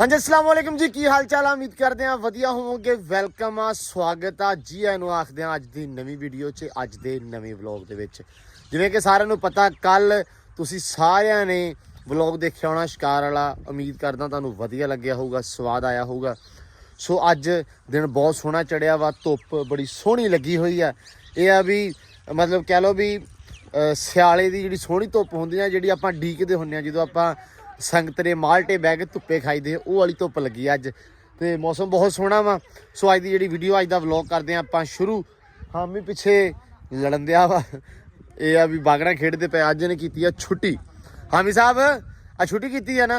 हाँ जी अस्सलाम वालेकुम जी की हाल चाल उम्मीद करते हैं वधिया होवोगे वेलकम आ स्वागत आ जी आनू आखदे अज दी नवी वीडियो च अज दे नवे व्लॉग दे विच जिवें कि सारिआं नूं पता कल तुसीं सारिआं ने व्लॉग देखिआ होना शिकार वाला उम्मीद करदा तुहानूं वधिया लग्गिआ होऊगा स्वाद आया होऊगा। सो अज दिन बहुत सोहना चढ़िया वा धुप्प बड़ी सोहनी लगी हुई है। यह आ भी मतलब कह लो भी सियाले दी जिहड़ी सोहनी धुप्प हुंदी आ जिहड़ी आपां ढीकदे हुंदे आ जदों आपां संगतरे माल्टे बह के धुप्पे खाईदे वो वाली धुप्प लगी अज तो मौसम बहुत सोहना वा। सो अज की जी वीडियो अज का व्लॉग करते हैं आप शुरू। हामी पिछे लड़न दिया वा ये आ भी बागड़ा खेडते पे अज ने की छुट्टी। हामी साहब आ छुट्टी की है ना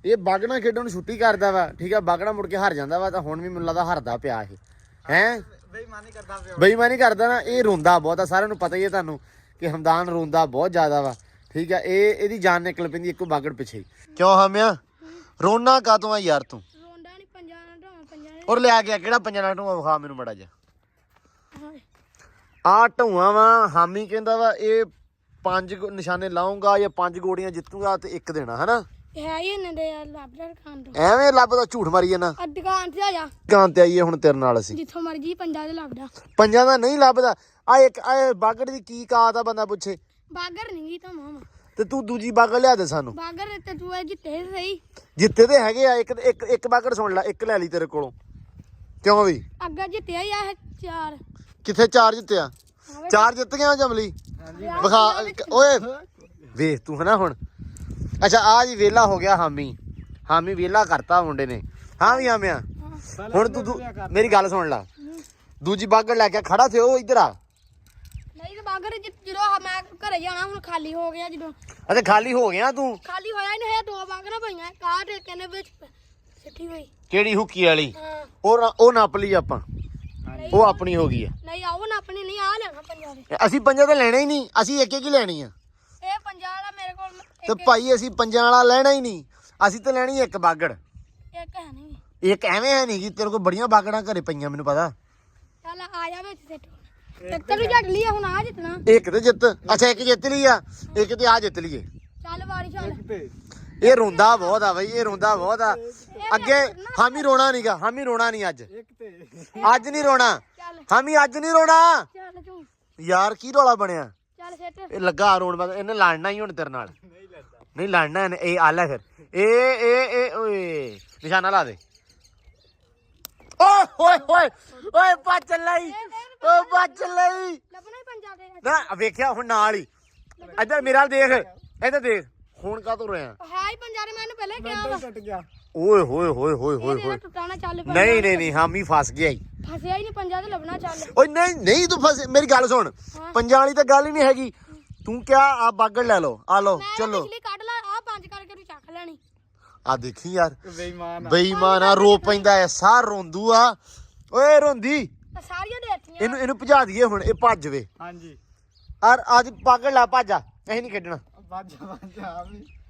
ये बागड़ा खेडन छुट्टी करता वा ठीक है। बागड़ा मुड़ के हार जाता वा तो हुण भी मैनूं लगदा हारदा पिया है बेईमानी करदा ना ये रोंदा बहुत आ सारिआं नूं पता ही है तुहानूं कि हमदान रोंदा बहुत ज़्यादा वा ठीक है। ये जान निकल पैंदी एक बागड़ पिछे क्यों हामिया रोना का तू यार तू और लिया गया कि पंजा ढूआ विखा मैनू मड़ा जा आ ढूआ वा हामी कहंदा वा ये 5 निशाने लाऊंगा या 5 गोड़ियां जितूंगा तो एक देना है ना एवें लभदा झूठ मारी जाना दुकान ते आईए हुण तेरे नाल असीं जिथों मर्जी पंजा दा नहीं लभदा आ एक बागड़ दी की कात आ बंदा पुछे बागर नहीं तो मामा ते तू दूजी बागर लिया दे सानू बागर ते तू जिੱਤੇ सही जिੱਤੇ ते हैगे आ एक बागर सुन ला एक ले ली तेरे कोलों क्यों भी अग्गा जिੱਤਿਆ ਆ 4 किथे 4 जिੱਤਿਆ 4 जिੱਤ गया जमली विखा ओए वेख तू है ना हुण। अच्छा आ जी वेला हो गया हामी वेला करता मुंडे ने हाँ भी आमिया हुण तू मेरी गल सुन ला दूजी बागर लेके खड़ा थे ओ इधर आ बागर ਜਦੋਂ ਮੈਂ ਘਰੇ ਜਾਣਾ ਹੁਣ ਖਾਲੀ ਹੋ ਗਿਆ ਜਦੋਂ ਅੱਛਾ ਖਾਲੀ ਹੋ ਗਿਆ ਤੂੰ ਖਾਲੀ ਹੋਇਆ ਨਹੀਂ ਹੈ ਦੋ ਬਾਗਰਾਂ ਪਈਆਂ ਕਾਹ ਦੇ ਕਹਿੰਦੇ ਵਿੱਚ ਸਿੱਟੀ ਹੋਈ ਕਿਹੜੀ ਹੁੱਕੀ ਵਾਲੀ ਉਹ ਨੱਪ ਲਈ ਆਪਾਂ ਉਹ ਆਪਣੀ ਹੋ ਗਈ ਆ ਨਹੀਂ ਉਹ ਨੱਪਣੀ ਨਹੀਂ ਆ ਲੈਣਾ ਪੰਜਾ ਦੇ ਅਸੀਂ ਪੰਜਾ ਤੇ ਲੈਣਾ ਹੀ ਨਹੀਂ ਅਸੀਂ ਇੱਕ ਇੱਕ ਹੀ ਲੈਣੀ ਆ ਇਹ ਪੰਜਾ ਵਾਲਾ ਮੇਰੇ ਕੋਲ ਤੇ ਭਾਈ ਅਸੀਂ ਪੰਜਾ ਵਾਲਾ ਲੈਣਾ ਹੀ ਨਹੀਂ ਅਸੀਂ ਤੇ ਲੈਣੀ ਇੱਕ ਬਾਗੜ ਇੱਕ ਹੈ ਨਹੀਂ ਇੱਕ ਐਵੇਂ ਹੈ ਨਹੀਂ ਕਿ ਤੇਰੇ ਕੋਲ ਬੜੀਆਂ ਬਾਗੜਾਂ ਘਰੇ ਪਈਆਂ ਮੈਨੂੰ ਪਤਾ ਚੱਲ ਆ ਜਾ ਵਿੱਚ ਸਿੱਟ ਤੈਨੂੰ ਜੱਟ ਲਈ ਹੁਣ ਆ ਜਿੱਤਣਾ ਇੱਕ ਤੇ ਜਿੱਤ ਅੱਛਾ ਇੱਕ ਜਿੱਤ ਲਈ ਆ ਇੱਕ ਤੇ ਆ ਜਿੱਤ ਲਈਏ ਚੱਲ ਵਾਰੀ ਚੱਲ ਇਹ ਰੋਂਦਾ ਬਹੁਤ ਆ ਬਈ ਇਹ ਰੋਂਦਾ ਬਹੁਤ ਆ ਅੱਗੇ ਹਾਮੀ ਰੋਣਾ ਨਹੀਂਗਾ ਹਾਮੀ ਰੋਣਾ ਨਹੀਂ ਅੱਜ ਅੱਜ ਨਹੀਂ ਰੋਣਾ ਹਾਮੀ ਅੱਜ ਨਹੀਂ ਰੋਣਾ ਯਾਰ ਕੀ ਰੌਲਾ ਬਣਿਆ ਚੱਲ ਸਿੱਟ ਇਹ ਲੱਗਾ ਰੋਣ ਬਸ ਇਹਨੇ ਲੜਨਾ ਹੀ ਹੁਣ ਤੇਰੇ ਨਾਲ ਨਹੀਂ ਲੜਨਾ ਇਹਨੇ ਇਹ ਆ ਲੈ ਫਿਰ ਇਹ ਓਏ ਨਿਸ਼ਾਨਾ ਲਾ ਦੇ ਓਏ ਓਏ ਓਏ ਬੱਚ ਲਈ ਓ ਬੱਚ ਲਈ ਲੱਭਣਾ ਹੀ ਪੰਜਾ ਦੇ ਨਾ ਵੇਖਿਆ ਹੁਣ ਨਾਲ ਹੀ ਇੱਧਰ ਮੇਰਾ ਦੇਖ ਇੱਧਰ ਦੇਖ ਹੁਣ ਕਾ ਤੂੰ ਰਿਹਾ ਹੈ ਹੀ ਪੰਜਾ ਦੇ ਮੈਨੂੰ ਪਹਿਲੇ ਕਿਹਾ ਟੁੱਟ ਗਿਆ ਓਏ ਹੋਏ ਹੋਏ ਹੋਏ ਹੋਏ ਟੁੱਟਾਣਾ ਚੱਲ ਨਹੀਂ ਹਾਮੀ ਫਸ ਗਿਆ ਹੀ ਫਸਿਆ ਹੀ ਨਹੀਂ ਪੰਜਾ ਤੇ ਲੱਭਣਾ ਚੱਲ ਓਏ ਨਹੀਂ ਤੂੰ ਫਸ ਮੇਰੀ ਗੱਲ ਸੁਣ ਪੰਜਾ ਵਾਲੀ ਤਾਂ ਗੱਲ ਹੀ ਨਹੀਂ ਹੈਗੀ ਤੂੰ ਕਿਹਾ ਆ ਬਾਗੜ ਲੈ ਲਓ ਆ ਲਓ ਚਲੋ ਕੱਢ ਲੈ ਆ 5 ਕਰਕੇ ਤੂੰ ਚੱਕ ਲੈਣੀ ਆ ਦੇਖੀ ਯਾਰ ਬੇਈਮਾਨ ਆ ਰੋ ਪੈਂਦਾ ਐ ਸਾਰ ਰੋਂਦੂ ਆ ਓਏ ਰੋਂਦੀ ਸਾਰੀਆਂ ਦੇਤੀਆਂ ਇਹਨੂੰ ਭਜਾ ਦਈਏ ਹੁਣ ਇਹ ਭੱਜ ਵੇ ਹਾਂਜੀ ਔਰ ਅੱਜ ਪਾਗੜ ਲਾ ਭੱਜਾ ਅਸੀਂ ਨਹੀਂ ਖੇਡਣਾ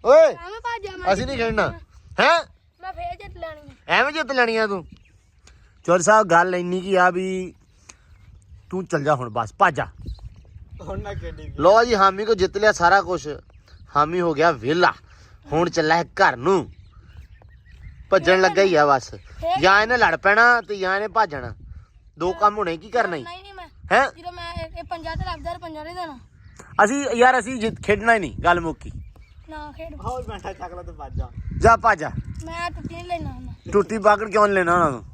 ਓਏ ਐਵੇਂ ਭੱਜਾ ਅਸੀਂ ਨਹੀਂ ਖੇਡਣਾ ਹੈ ਮੈਂ ਫੇਰ ਜਿੱਤ ਲੈਣੀ ਐਵੇਂ ਜਿੱਤ ਲੈਣੀ ਆ ਤੂੰ ਚੋਰ ਸਾਹਿਬ ਗੱਲ ਇੰਨੀ ਕੀ ਆ ਵੀ ਤੂੰ ਚੱਲ ਜਾ ਹੁਣ ਬਸ ਭੱਜਾ ਹੁਣ ਨਾ ਖੇਡੀ ਲੋ ਜੀ ਹਾਮੀ ਕੋ ਜਿੱਤ ਲਿਆ ਸਾਰਾ ਕੁਝ ਹਾਮੀ ਹੋ ਗਿਆ ਵਿਹਲਾ ਹੁਣ ਚੱਲਾ ਹੈ ਘਰ ਨੂੰ ਭੱਜਣ ਲੱਗਾ ਹੀ ਆ ਬਸ ਜਾਂ ਇਹਨੇ ਲੜ ਪੈਣਾ ਤੇ ਜਾਂ ਇਹਨੇ ਭੱਜਣਾ ਦੋ ਕੰਮ ਹੋਣੇ ਕੀ ਕਰਨਾ ਹੀ ਹੈ ਜਦੋਂ ਮੈਂ ਇਹ ਪੰਜਾ ਤੇ ਲੱਗਦਾ ਪੰਜਾ ਨਹੀਂ ਦੇਣਾ ਅਸੀਂ ਖੇਡਣਾ ਹੀ ਨਹੀਂ ਗੱਲ ਮੁੱਕੀ ਨਾ ਖੇਡ ਹੋਰ ਬੈਠਾ ਚੱਕ ਲੈ ਤੇ ਭੱਜ ਜਾ ਭੱਜ ਮੈਂ ਟੁੱਟੀ ਨਹੀਂ ਲੈਣਾ ਟੁੱਟੀ ਬਾਗੜ ਕਿਉਂ ਲੈਣਾ ਉਹਨਾਂ ਨੂੰ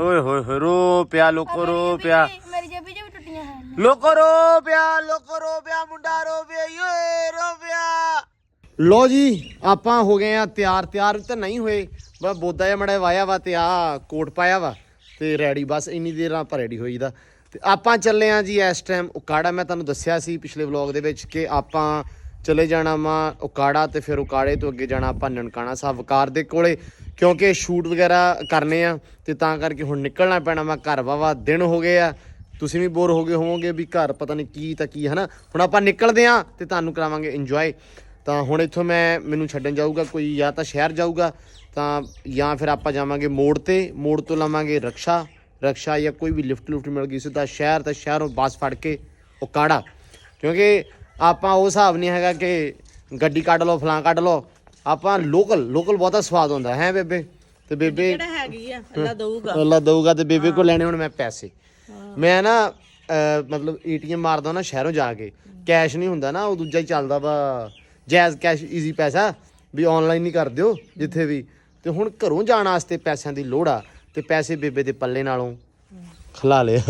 ਓਏ ਹੋਏ ਹੋਏ ਰੋ ਪਿਆ ਲੋਕੋ ਰੋ ਪਿਆ ਮੇਰੀ ਜੇਬੀ 'ਚ ਵੀ ਟੁੱਟੀਆਂ ਹੈ ਲੋਕੋ ਰੋ ਪਿਆ ਮੁੰਡਾ ਰੋ ਪਿਆ ਓਏ ਰੋ ਪਿਆ ਲੋ ਜੀ ਆਪਾਂ ਹੋ ਗਏ ਆ ਤਿਆਰ ਤਾਂ ਨਹੀਂ ਹੋਏ ਬਸ ਬੋਦਾ ਜਿਹਾ ਮੜਾ ਵਾਇਆ ਵਾ ਤੇ ਆ ਕੋਟ ਪਾਇਆ ਵਾ ਤੇ ਰੈਡੀ ਬਸ ਇੰਨੀ ਦੇਰ ਆਪਾਂ ਰੈਡੀ ਹੋਈ ਦਾ ਤੇ ਆਪਾਂ ਚੱਲੇ ਆ ਜੀ ਇਸ ਟਾਈਮ ਉਕਾੜਾ। ਮੈਂ ਤੁਹਾਨੂੰ ਦੱਸਿਆ ਸੀ ਪਿਛਲੇ ਵਲੌਗ ਦੇ ਵਿੱਚ ਕਿ ਆਪਾਂ ਚਲੇ ਜਾਣਾ ਵਾ ਉਕਾੜਾ ਤੇ ਫਿਰ ਉਕਾੜੇ ਤੋਂ ਅੱਗੇ ਜਾਣਾ ਆਪਾਂ ਨਨਕਾਣਾ ਸਾਹਿਬ ਵਕਾਰ ਦੇ ਕੋਲੇ ਕਿਉਂਕਿ ਸ਼ੂਟ ਵਗੈਰਾ ਕਰਨੇ ਆ ਤੇ ਤਾਂ ਕਰਕੇ ਹੁਣ ਨਿਕਲਣਾ ਪੈਣਾ ਵਾ ਘਰ ਵਾਵਾ ਦਿਨ ਹੋ ਗਏ ਆ ਤੁਸੀਂ ਵੀ ਬੋਰ ਹੋ ਗਏ ਹੋਵੋਗੇ ਵੀ ਘਰ ਪਤਾ ਨਹੀਂ ਕੀ ਤਾਂ ਕੀ ਹੈ ਨਾ। ਹੁਣ ਆਪਾਂ ਨਿਕਲਦੇ ਆ ਤੇ ਤੁਹਾਨੂੰ ਕਰਾਵਾਂਗੇ ਇੰਜੋਏ। ਤਾਂ ਹੁਣ ਇੱਥੋਂ ਮੈਨੂੰ ਛੱਡਣ ਜਾਊਗਾ ਕੋਈ ਜਾਂ ਤਾਂ ਸ਼ਹਿਰ ਜਾਊਗਾ ਤਾਂ ਜਾਂ ਫਿਰ ਆਪਾਂ ਜਾਵਾਂਗੇ ਮੋੜ ਤੋਂ ਲਵਾਂਗੇ ਰਕਸ਼ਾ ਜਾਂ ਕੋਈ ਵੀ ਲਿਫਟ ਮਿਲ ਗਈ ਸਿੱਧਾ ਸ਼ਹਿਰ ਤਾਂ ਸ਼ਹਿਰੋਂ ਬੱਸ ਫੜ ਕੇ ਉਕਾੜਾ ਕਿਉਂਕਿ ਆਪਾਂ ਉਹ ਹਿਸਾਬ ਨਹੀਂ ਹੈਗਾ ਕਿ ਗੱਡੀ ਕੱਢ ਲਓ ਫਲਾਂ ਕੱਢ ਲਓ ਆਪਾਂ ਲੋਕਲ ਬਹੁਤਾ ਸਵਾਦ ਹੁੰਦਾ ਹੈ ਬੇਬੇ। ਤੇ ਬੇਬੇ ਕਿਹੜਾ ਹੈਗੀ ਆ, ਅੱਲਾ ਦਊਗਾ। ਅੱਲਾ ਦਊਗਾ। ਤੇ ਬੇਬੇ ਕੋਲ ਲੈਣੇ ਹੁਣ ਮੈਂ ਪੈਸੇ। ਮੈਂ ਨਾ ਮਤਲਬ ਏਟੀਐਮ ਮਾਰਦਾ ਨਾ ਸ਼ਹਿਰੋਂ ਜਾ ਕੇ, ਕੈਸ਼ ਨਹੀਂ ਹੁੰਦਾ ਨਾ, ਉਹ ਦੂਜਾ ਹੀ ਚੱਲਦਾ ਵਾ, ਜੈਜ਼ ਕੈਸ਼ ਈਜ਼ੀ ਪੈਸਾ, ਵੀ ਆਨਲਾਈਨ ਹੀ ਕਰ ਦਿਓ ਜਿੱਥੇ ਵੀ। ਤੇ ਹੁਣ ਘਰੋਂ ਜਾਣ ਵਾਸਤੇ ਪੈਸਿਆਂ ਦੀ ਲੋੜ ਆ, ਤੇ ਪੈਸੇ ਬੇਬੇ ਦੇ ਪੱਲੇ ਨਾਲੋਂ ਖਲਾ ਲਿਆ।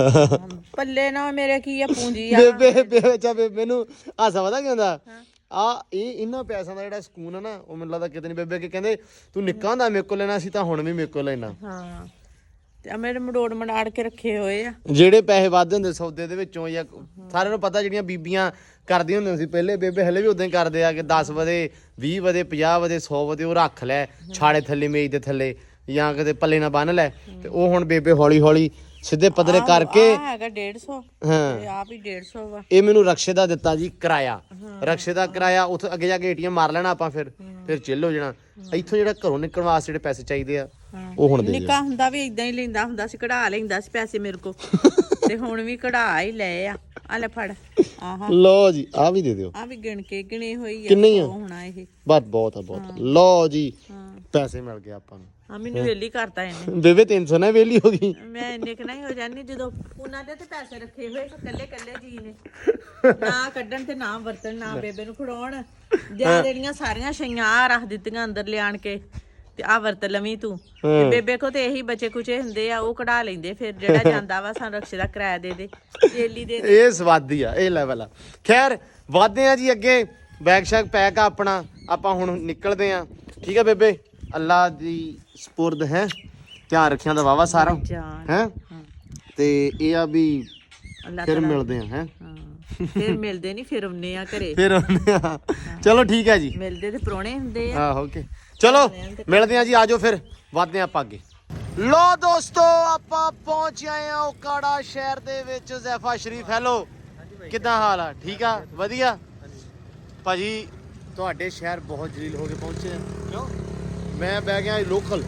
ਪੱਲੇ ਨਾ ਮੇਰੇ ਕੀ ਆ, ਪੂੰਜੀ ਆ। ਬੇਬੇ ਨੂੰ ਹਾਸਾ ਪਤਾ ਕੀ ਹੁੰਦਾ, ਇਹਨਾਂ ਪੈਸਿਆਂ ਦਾ ਜਿਹੜਾ ਸਕੂਨ ਆ ਨਾ, ਉਹ ਮੈਨੂੰ ਲੱਗਦਾ ਕਿਤੇ ਨਹੀਂ। ਬੇਬੇ ਅੱਗੇ ਕਹਿੰਦੇ ਤੂੰ ਨਿੱਕਾ ਹੁੰਦਾ ਮੇਰੇ ਕੋਲ ਲੈਣਾ ਸੀ, ਤਾਂ ਹੁਣ ਵੀ ਮੇਰੇ ਕੋਲ ਲੈਣਾ। ਹਾਂ, ਤੇ ਮੇਰੇ ਮੜਾੜ ਕੇ ਰੱਖੇ ਹੋਏ ਆ। ਜਿਹੜੇ ਪੈਸੇ ਵੱਧ ਹੁੰਦੇ ਸੌਦੇ ਦੇ ਵਿੱਚੋਂ, ਜਾਂ ਸਾਰਿਆਂ ਨੂੰ ਪਤਾ ਜਿਹੜੀਆਂ ਬੀਬੀਆਂ ਕਰਦੀਆਂ ਹੁੰਦੀਆਂ ਸੀ ਪਹਿਲੇ, ਬੇਬੇ ਹਲੇ ਵੀ ਉਦਾਂ ਹੀ ਕਰਦੇ ਆ ਕਿ 10 ਵਧੇ 20 ਵਧੇ 50 ਵਧੇ 100 ਵਧੇ ਉਹ ਰੱਖ ਲੈ ਛਾੜੇ ਥੱਲੇ, ਮੇਜ਼ ਦੇ ਥੱਲੇ, ਜਾਂ ਕਿਤੇ ਪੱਲੇ ਨਾ ਬੰਨ ਲੈ। ਤੇ ਉਹ ਹੁਣ ਬੇਬੇ ਹੌਲੀ ਹੌਲੀ ਸਿੱਧੇ ਪੱਧਰੇ ਕਰਕੇ ਹੈਗਾ 150। ਹਾਂ, ਆਪ ਹੀ 150 ਵਾ। ਇਹ ਮੈਨੂੰ ਰਕਸ਼ੇ ਦਾ ਦਿੱਤਾ ਜੀ ਕਿਰਾਇਆ। ਰਕਸ਼ੇ ਦਾ ਕਿਰਾਇਆ, ਉੱਥੇ ਅੱਗੇ ਜਾ ਕੇ ਏਟੀਐਮ ਮਾਰ ਲੈਣਾ ਆਪਾਂ, ਫਿਰ ਚਿੱਲ ਹੋ ਜਾਣਾ। ਇੱਥੋਂ ਜਿਹੜਾ ਘਰੋਂ ਨਿਕਲਣ ਵਾਸਤੇ ਜਿਹੜੇ ਪੈਸੇ ਚਾਹੀਦੇ ਆ ਉਹ ਹੁਣ ਦੇ ਨਿੱਕਾ ਹੁੰਦਾ ਵੀ ਇਦਾਂ ਹੀ ਲੈਂਦਾ ਹੁੰਦਾ ਸੀ, ਕਢਾ ਲੈਂਦਾ ਸੀ ਪੈਸੇ ਮੇਰੇ ਕੋ। ਤੇ ਹੁਣ ਵੀ ਕਢਾ ਹੀ ਲਏ ਆ ਲੈ ਫੜ। ਆਹਾ ਲਓ ਜੀ, ਆ ਵੀ ਦੇ ਦਿਓ। ਆ ਵੀ ਗਿਣੇ ਹੋਈ ਆ। ਕਿੰਨੀ ਆ? ਹੋਣਾ ਇਹ ਬਹੁਤ ਆ ਬਹੁਤ। ਲਓ ਜੀ, ਪੈਸੇ ਮਿਲ ਗਏ ਆਪਾਂ ਨੂੰ। ਆ ਮੈਨੂੰ ਵੇਲੀ ਕਰਤਾ ਇਹਨੇ। ਬੇਬੇ 300 ਨਾ ਵੇਲੀ ਹੋ ਗਈ। ਮੈਂ ਇੰਨੇ ਕਿ ਨਹੀਂ ਹੋ ਜਾਣੀ ਜਦੋਂ ਉਹਨਾਂ ਦੇ ਤੇ ਪੈਸੇ ਰੱਖੇ ਹੋਏ ਕੱਲੇ ਜੀ ਨੇ, ਨਾ ਕੱਢਣ ਤੇ ਨਾ ਵਰਤਣ, ਨਾ ਬੇਬੇ ਨੂੰ ਖੜਾਉਣ। ਜਾਂ ਜਿਹੜੀਆਂ ਸਾਰੀਆਂ ਛਈਆਂ ਆ ਰੱਖ ਦਿੱਤੀਆਂ ਅੰਦਰ ਲਿਆਣ ਕੇ, ਤੇ ਆ ਵਰਤ ਲਵੀਂ ਤੂੰ। ਤੇ ਬੇਬੇ ਕੋ ਤੇ ਇਹੀ ਬਚੇ ਕੁਚੇ ਹੁੰਦੇ ਆ, ਉਹ ਕਢਾ ਲੈਂਦੇ। ਫਿਰ ਜਿਹੜਾ ਜਾਂਦਾ ਵਾ ਸਾਨੂੰ ਰਕਸ਼ੇ ਦਾ ਕਿਰਾਇਆ ਦੇ ਵੇਲੀ ਦੇ। ਇਹ ਸਵਾਦੀ ਆ, ਇਹ ਲੈਵਲ ਆ। ਖੈਰ ਵਾਧੇ ਆ ਜੀ ਅੱਗੇ, ਬੈਗ ਸ਼ੈਗ ਪੈਕ ਆ ਆਪਣਾ, ਆਪਾਂ ਹੁਣ ਨਿਕਲਦੇ ਆ। ਠੀਕ ਆ ਬੇਬੇ, ਅੱਲਾ ਦੀ ਸਪੁਰਦ ਹੈ, ਧਿਆਨ ਰੱਖਿਆ ਦਾ ਵਾਵਾ ਸਾਰਾ ਹੈ। ਤੇ ਇਹ ਆ ਵੀ ਫਿਰ ਮਿਲਦੇ ਆ ਹੈ। ਫਿਰ ਮਿਲਦੇ ਨਹੀਂ, ਫਿਰ ਆਉਨੇ ਆ ਘਰੇ, ਫਿਰ ਆਉਨੇ ਆ। ਚਲੋ ਠੀਕ ਹੈ ਜੀ, ਮਿਲਦੇ ਤੇ ਪ੍ਰਾਹੁਣੇ ਹੁੰਦੇ ਆ। ਆਹੋ ਓਕੇ, ਚਲੋ ਮਿਲਦੇ ਆ ਜੀ, ਆਜੋ ਫਿਰ ਵਧਦੇ ਆ ਆਪਾਂ ਅੱਗੇ। ਲੋ ਦੋਸਤੋ, ਆਪਾਂ ਪਹੁੰਚ ਆਏ ਆ ਓਕਾੜਾ ਸ਼ਹਿਰ ਦੇ ਵਿੱਚ। ਜ਼ੈਫਾ ਸ਼ਰੀਫ, ਹੈਲੋ, ਕਿੱਦਾਂ ਹਾਲ ਆ? ਠੀਕ ਆ, ਵਧੀਆ ਭਾਜੀ। ਤੁਹਾਡੇ ਸ਼ਹਿਰ ਬਹੁਤ ਜਲੀਲ ਹੋ ਕੇ ਪਹੁੰਚੇ ਆ। ਕਿਉਂ? ਮੈਂ ਬਹਿ ਗਿਆ ਲੋਕਲ।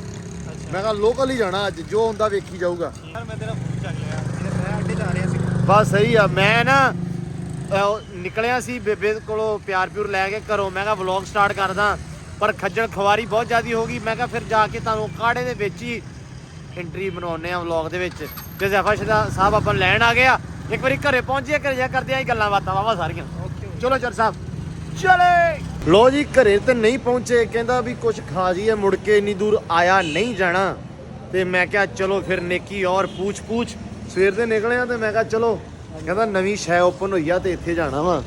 ਮੈਂ ਕਿਹਾ ਲੋਕਲ ਹੀ ਜਾਣਾ ਅੱਜ, ਜੋ ਹੁੰਦਾ ਵੇਖੀ ਜਾਊਗਾ। ਮੈਂ ਤੇਰਾ ਫੋਨ ਚੱਕ ਲਿਆ, ਮੈਂ ਅੱਡੇ ਜਾ ਰਿਹਾ ਸੀ। ਬਸ ਸਹੀ ਆ। ਮੈਂ ਨਾ ਨਿਕਲਿਆ ਸੀ ਬੇਬੇ ਕੋਲੋਂ ਪਿਆਰ ਪਿਉਰ ਲੈ ਕੇ ਘਰੋਂ। ਮੈਂ ਕਿਹਾ ਵਲੌਗ ਸਟਾਰਟ ਕਰਦਾ, ਪਰ ਖੱਜਲ ਖਵਾਰੀ ਬਹੁਤ ਜ਼ਿਆਦਾ ਹੋ ਗਈ। ਮੈਂ ਕਿਹਾ ਫਿਰ ਜਾ ਕੇ ਤੁਹਾਨੂੰ ਕਾੜੇ ਦੇ ਵਿੱਚ ਹੀ ਐਂਟਰੀ ਬਣਾਉਂਦੇ ਆ ਵਲੌਗ ਦੇ ਵਿੱਚ। ਤੇ ਜ਼ੈਫਾ ਸਾਹਿਬ ਆਪਾਂ ਲੈਣ ਆ ਗਏ ਆ। ਇੱਕ ਵਾਰੀ ਘਰੇ ਪਹੁੰਚੇ, ਘਰੇ ਜਾ ਕਰਦੇ ਆ ਗੱਲਾਂ ਬਾਤਾਂ ਵਾਵਾ ਸਾਰੀਆਂ। ਚਲੋ ਚਰ ਸਾਹਿਬ ਚਲੇ। ਲੋ ਜੀ, ਘਰੇ ਤੇ ਨਹੀਂ ਪਹੁੰਚੇ, ਕਹਿੰਦਾ ਵੀ ਕੁਝ ਖਾ ਜੀਏ, ਮੁੜ ਕੇ ਇੰਨੀ ਦੂਰ ਆਇਆ ਨਹੀਂ ਜਾਣਾ। ਤੇ ਮੈਂ ਕਿਹਾ ਚਲੋ ਫਿਰ ਨੇਕੀ ਔਰ ਪੂਛ ਸਵੇਰ ਦੇ ਨਿਕਲੇ ਆ। ਤੇ ਮੈਂ ਕਿਹਾ ਚਲੋ, ਕਹਿੰਦਾ ਨਵੀਂ ਸ਼ੈ ਓਪਨ ਹੋਈ ਆ ਤੇ ਇੱਥੇ ਜਾਣਾ ਵਾ।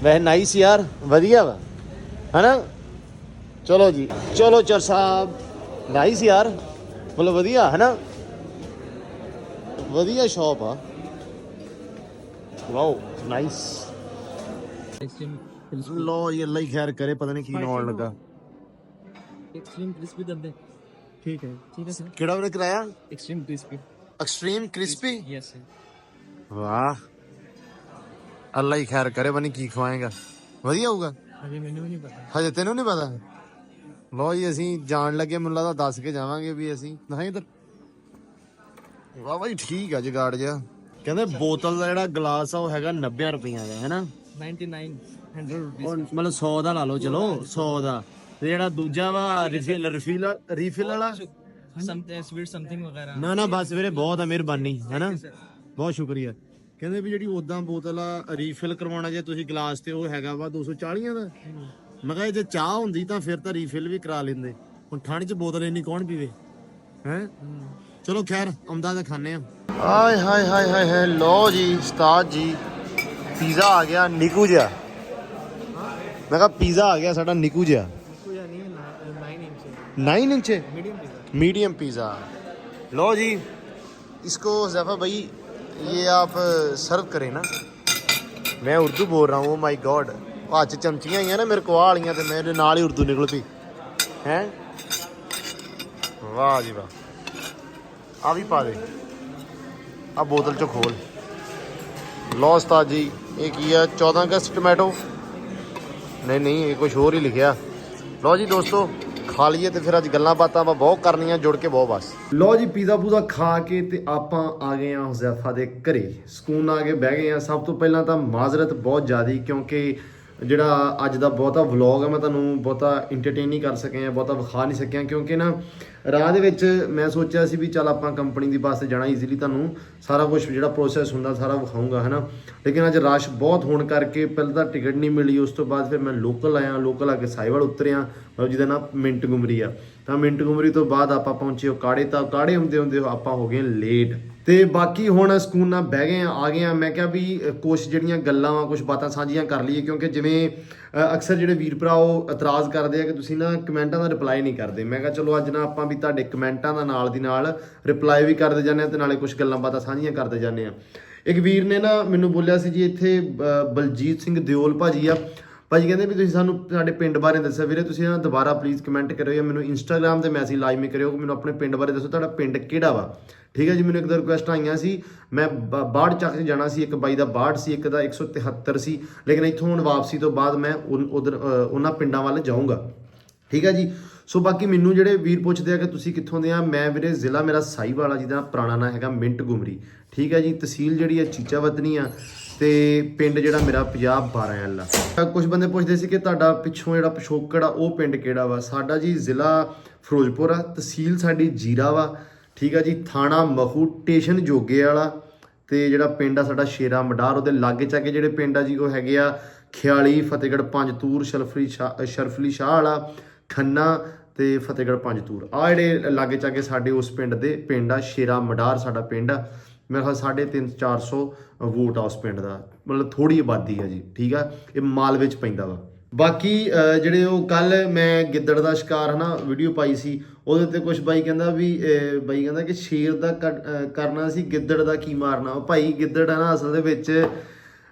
ਵੈਸੇ ਨਾਈਸ ਯਾਰ, ਵਧੀਆ ਵਾ ਹਨਾ। ਚਲੋ ਜੀ, ਚਲੋ ਚਰ ਸਾਹਿਬ, ਨਾਈਸ ਯਾਰ, ਮਤਲਬ ਵਧੀਆ ਹਨਾ, ਵਧੀਆ ਸ਼ੌਪ ਆ। Wow nice. ਲੋ ਜੀ, ਅੱਲਾ ਹੀ ਖੈਰ ਕਰੇ, ਪਤਾ ਨਹੀਂ ਕੀ ਨਾਉਣ ਲੱਗਾ। एक्सट्रीम क्रिस्पी दे दे। ठीक है सर। ਕਿਹੜਾ ਉਹਨੇ ਕਰਾਇਆ? Extreme crispy. Extreme crispy. Yes sir. ਵਾਹ, ਅੱਲਾ ਹੀ ਖੈਰ ਕਰੇ। ਬਣੀ ਕੀ ਖਵਾਏਗਾ, ਵਧੀਆ ਹੋਊਗਾ। अभी मैंने नहीं पता। ਹਜੇ ਤੈਨੂੰ ਨਹੀਂ ਪਤਾ? ਲੋ ਜੀ, ਅਸੀਂ ਜਾਣ ਲੱਗੇ, ਮੈਨੂੰ ਲੱਗਦਾ ਦੱਸ ਕੇ ਜਾਵਾਂਗੇ ਵੀ ਅਸੀਂ ਨਹੀਂ ਇੱਧਰ। ਵਾਹ ਬਾਈ, ਠੀਕ ਆ ਜਗਾੜ ਜਿਹਾ। ਕਹਿੰਦੇ ਬੋਤਲ ਦਾ ਜਿਹੜਾ ਗਲਾਸ ਆ ਉਹ ਹੈਗਾ 90 ਰੁਪਈਆ ਦਾ, ਹੈਨਾ। 99 100 रुपीस। ਉਹ ਮਤਲਬ 100 ਦਾ ਲਾ ਲਓ, ਚਲੋ 100 ਦਾ। ਤੇ ਜਿਹੜਾ ਦੂਜਾ ਵਾ ਰੀਫਿਲ ਵਾਲਾ समथिंग स्वीट समथिंग वगैरह। ਨਾ ਬਸ ਵੀਰੇ, ਬਹੁਤ ਆ, ਮਿਹਰਬਾਨੀ ਹੈਨਾ, ਬਹੁਤ ਸ਼ੁਕਰੀਆ। ਕਹਿੰਦੇ ਵੀ ਜਿਹੜੀ ਉਦਾਂ ਬੋਤਲ ਆ ਰੀਫਿਲ ਕਰਵਾਉਣਾ ਜੇ ਤੁਸੀਂ ਗਲਾਸ ਤੇ, ਉਹ ਹੈਗਾ ਵਾ 240 ਦਾ। ਮੈਂ ਕਿਹਾ ਜੇ ਚਾਹ ਹੁੰਦੀ ਤਾਂ ਫਿਰ ਤਾਂ ਰੀਫਿਲ ਵੀ ਕਰਾ ਲੈਂਦੇ। ਹੁਣ ਠੰਡ 'ਚ ਬੋਤਲ ਇੰਨੀ ਕੌਣ ਪੀਵੇ ਹੈ। ਚਲੋ ਖੈਰ, ਆਉਂਦਾ ਤਾਂ ਖਾਣੇ ਆ। ਆਏ ਹਾਏ ਹਾਏ ਹਾਏ ਹਾਏ। ਲੋ ਜੀ ਉਸਤਾਦ ਜੀ, ਪੀਜ਼ਾ ਆ ਗਿਆ ਨਿੱਕੂ ਜਿਹਾ। ਮੈਂ ਕਿਹਾ ਪੀਜ਼ਾ ਆ ਗਿਆ ਸਾਡਾ ਨਿੱਕੂ ਜਿਹਾ। 9 इंच मीडियम पिज़्ज़ा। लो जी, इसको ज़ैफ़ा भाई ये आप सर्व करें ना। मैं उर्दू बोल रहा हूँ, माई गॉड। हाथ चमचियाँ ही ना मेरे को वालियाँ, तो मेरे नाल ही उर्दू निकल पी हैं। वाह जी वाह। आ भी पा दे, आ बोतल चो खोल। लो उस्ताद जी, ये की है 14 अगस्त टमैटो। नहीं ये कुछ होर ही लिखा। लो जी दोस्तों, ਖਾ ਲਈਏ ਤੇ ਫਿਰ ਅੱਜ ਗੱਲਾਂ ਬਾਤਾਂ ਆਪਾਂ ਬਹੁਤ ਕਰਨੀਆਂ, ਜੁੜ ਕੇ ਬਹੁਤ ਬਸ। ਲੋ ਜੀ, ਪੀਜ਼ਾ ਪੂਜ਼ਾ ਖਾ ਕੇ ਤੇ ਆਪਾਂ ਆ ਗਏ ਆ ਜ਼ੈਫਾ ਦੇ ਘਰੇ। ਸਕੂਨ ਆ ਕੇ ਬਹਿ ਗਏ ਆ। ਸਭ ਤੋਂ ਪਹਿਲਾਂ ਤਾਂ ਮਾਜ਼ਰਤ ਬਹੁਤ ਜ਼ਿਆਦੀ, ਕਿਉਂਕਿ ਜਿਹੜਾ ਅੱਜ ਦਾ ਬਹੁਤਾ ਵਲੌਗ ਹੈ ਮੈਂ ਤੁਹਾਨੂੰ ਬਹੁਤਾ ਇੰਟਰਟੇਨ ਨਹੀਂ ਕਰ ਸਕਿਆ, ਬਹੁਤਾ ਵਿਖਾ ਨਹੀਂ ਸਕਿਆ, ਕਿਉਂਕਿ ਨਾ ਰਾਹ ਦੇ ਵਿੱਚ ਮੈਂ ਸੋਚਿਆ ਸੀ ਵੀ ਚੱਲ ਆਪਾਂ ਕੰਪਨੀ ਦੀ ਬੱਸ 'ਤੇ ਜਾਣਾ, ਈਜ਼ੀਲੀ ਤੁਹਾਨੂੰ ਸਾਰਾ ਕੁਝ ਜਿਹੜਾ ਪ੍ਰੋਸੈਸ ਹੁੰਦਾ ਸਾਰਾ ਵਿਖਾਊਂਗਾ, ਹੈ ਨਾ। ਲੇਕਿਨ ਅੱਜ ਰਸ਼ ਬਹੁਤ ਹੋਣ ਕਰਕੇ ਪਹਿਲਾਂ ਤਾਂ ਟਿਕਟ ਨਹੀਂ ਮਿਲੀ, ਉਸ ਤੋਂ ਬਾਅਦ ਫਿਰ ਮੈਂ ਲੋਕਲ ਆਇਆ, ਲੋਕਲ ਆ ਕੇ ਸਾਈਵਾਲ ਉਤਰਿਆ, ਜਿਹਦਾ ਨਾਮ ਮਿੰਟ ਗੁਮਰੀ ਆ। ਤਾਂ ਮਿੰਟ ਗੁਮਰੀ ਤੋਂ ਬਾਅਦ ਆਪਾਂ ਪਹੁੰਚੇ ਉਕਾੜੇ, ਤਾਂ ਉਕਾੜੇ ਹੁੰਦੇ ਆਪਾਂ ਹੋ ਗਏ ਲੇਟ। ਤੇ ਬਾਕੀ ਹੁਣ ਸਕੂਨ ਨਾਲ ਬਹਿ ਗਏ ਆ ਗਏ ਆ। ਮੈਂ ਕਿਹਾ ਵੀ ਕੁਛ ਜਿਹੜੀਆਂ ਗੱਲਾਂ ਵਾ, ਕੁਛ ਬਾਤਾਂ ਸਾਂਝੀਆਂ ਕਰ ਲਈਏ, ਕਿਉਂਕਿ ਜਿਵੇਂ ਅਕਸਰ ਜਿਹੜੇ ਵੀਰ ਭਰਾ ਉਹ ਇਤਰਾਜ਼ ਕਰਦੇ ਆ ਕਿ ਤੁਸੀਂ ਨਾ ਕਮੈਂਟਾਂ ਦਾ ਰਿਪਲਾਈ ਨਹੀਂ ਕਰਦੇ। ਮੈਂ ਕਿਹਾ ਚਲੋ ਅੱਜ ਨਾ ਆਪਾਂ ਵੀ ਤੁਹਾਡੇ ਕਮੈਂਟਾਂ ਦਾ ਨਾਲ ਦੀ ਨਾਲ ਰਿਪਲਾਈ ਵੀ ਕਰਦੇ ਜਾਂਦੇ ਆ ਤੇ ਨਾਲੇ ਕੁਛ ਗੱਲਾਂ ਬਾਤਾਂ ਸਾਂਝੀਆਂ ਕਰਦੇ ਜਾਂਦੇ ਆ। ਇੱਕ ਵੀਰ ਨੇ ਨਾ ਮੈਨੂੰ ਬੋਲਿਆ ਸੀ ਜੀ, ਇੱਥੇ ਬਲਜੀਤ ਸਿੰਘ ਦਿਓਲ ਭਾਜੀ ਆ, ਭਾਜੀ ਕਹਿੰਦੇ ਵੀ ਤੁਸੀਂ ਸਾਨੂੰ ਸਾਡੇ ਪਿੰਡ ਬਾਰੇ ਦੱਸਿਆ। ਵੀਰੇ ਤੁਸੀਂ ਨਾ ਦੁਬਾਰਾ ਪਲੀਜ਼ ਕਮੈਂਟ ਕਰਿਓ ਜਾਂ ਮੈਨੂੰ ਇੰਸਟਾਗ੍ਰਾਮ ਤੇ ਮੈਸੇਜ ਲਾਈਵ ਕਰਿਓ ਕਿ ਮੈਨੂੰ ਆਪਣੇ ਪਿੰਡ ਬਾਰੇ ਦੱਸੋ, ਤੁਹਾਡਾ ਪਿੰਡ ਕਿਹੜਾ ਵਾ, ਠੀਕ ਹੈ ਜੀ। ਮੈਨੂੰ ਇੱਕ ਦੋ ਰਿਕੁਐਸਟ ਆਈਆਂ ਸੀ, ਮੈਂ ਬਾੜ ਚੱਕ 'ਚ ਜਾਣਾ ਸੀ, ਇੱਕ ਬਾਈ ਦਾ 62 ਸੀ, ਇੱਕ ਦਾ 173 ਸੀ, ਲੇਕਿਨ ਇੱਥੋਂ ਹੁਣ ਵਾਪਸੀ ਤੋਂ ਬਾਅਦ ਮੈਂ ਉਧਰ ਉਹਨਾਂ ਪਿੰਡਾਂ ਵੱਲ ਜਾਊਂਗਾ, ਠੀਕ ਹੈ ਜੀ। ਸੋ ਬਾਕੀ ਮੈਨੂੰ ਜਿਹੜੇ ਵੀਰ ਪੁੱਛਦੇ ਆ ਕਿ ਤੁਸੀਂ ਕਿੱਥੋਂ ਦੇ ਆ, ਮੈਂ ਵੀਰੇ ਜ਼ਿਲ੍ਹਾ ਮੇਰਾ ਸਾਹੀਵਾਲ, ਜਿਹਦਾ ਪੁਰਾਣਾ ਨਾਂ ਹੈਗਾ ਮਿੰਟ ਗੁਮਰੀ, ਠੀਕ ਹੈ ਜੀ। ਤਹਿਸੀਲ ਜਿਹੜੀ ਹੈ ਚੀਚਾਵਤਨੀ ਆ, ਤੇ ਪਿੰਡ ਜਿਹੜਾ ਮੇਰਾ ਪੰਜਾਬ 12 ਆ। ਕੁਝ ਬੰਦੇ ਪੁੱਛਦੇ ਸੀ ਕਿ ਤੁਹਾਡਾ ਪਿੱਛੋਂ ਜਿਹੜਾ ਪਿਛੋਕੜ ਆ ਉਹ ਪਿੰਡ ਕਿਹੜਾ ਵਾ। ਸਾਡਾ ਜੀ ਜ਼ਿਲ੍ਹਾ ਫਿਰੋਜ਼ਪੁਰ ਆ, ਤਹਿਸੀਲ ਸਾਡੀ ਜੀਰਾ ਵਾ, ਠੀਕ ਆ ਜੀ। ਥਾਣਾ ਮਖੂ, ਸਟੇਸ਼ਨ ਜੋਗੇ ਵਾਲਾ, ਤੇ ਜਿਹੜਾ ਪਿੰਡ ਆ ਸਾਡਾ ਸ਼ੇਰਾ ਮਡਾਰ। ਉਹਦੇ ਲਾਗੇ ਚਾਗੇ ਜਿਹੜੇ ਪਿੰਡ ਆ ਜੀ ਉਹ ਹੈਗੇ ਆ ਖਿਆਲੀ, ਫਤਿਹਗੜ੍ਹ ਪੰਜਤੂਰ, ਸ਼ਰਫਲੀ ਸ਼ਾਹ ਵਾਲਾ, ਖੰਨਾ ਤੇ ਫਤਿਹਗੜ੍ਹ ਪੰਜਤੂਰ। ਆ ਜਿਹੜੇ ਲਾਗੇ ਚਾਗੇ ਸਾਡੇ ਉਸ ਪਿੰਡ ਦੇ ਪਿੰਡ ਆ। ਸ਼ੇਰਾ ਮਡਾਰ ਸਾਡਾ ਪਿੰਡ ਆ। ਮੇਰੇ ਖਿਆਲ 350-400 ਵੋਟ ਆ ਉਸ ਪਿੰਡ ਦਾ, ਮਤਲਬ ਥੋੜੀ ਆਬਾਦੀ ਆ ਜੀ, ਠੀਕ ਆ। ਇਹ ਮਾਲ ਵਿੱਚ ਪੈਂਦਾ ਵਾ। ਬਾਕੀ ਜਿਹੜੇ ਉਹ ਕੱਲ ਮੈਂ ਗਿੱਦੜ ਦਾ ਸ਼ਿਕਾਰ ਹਨਾ ਵੀਡੀਓ ਪਾਈ ਸੀ, ਉਹਦੇ ਤੇ ਕੁਝ ਬਾਈ ਕਹਿੰਦਾ ਵੀ ਬਾਈ ਕਹਿੰਦਾ ਕਿ ਸ਼ੇਰ ਦਾ ਕਰਨਾ ਸੀ, ਗਿੱਦੜ ਦਾ ਕੀ ਮਾਰਨਾ। ਉਹ ਭਾਈ ਗਿੱਦੜ ਆ ਨਾ ਅਸਲ ਦੇ ਵਿੱਚ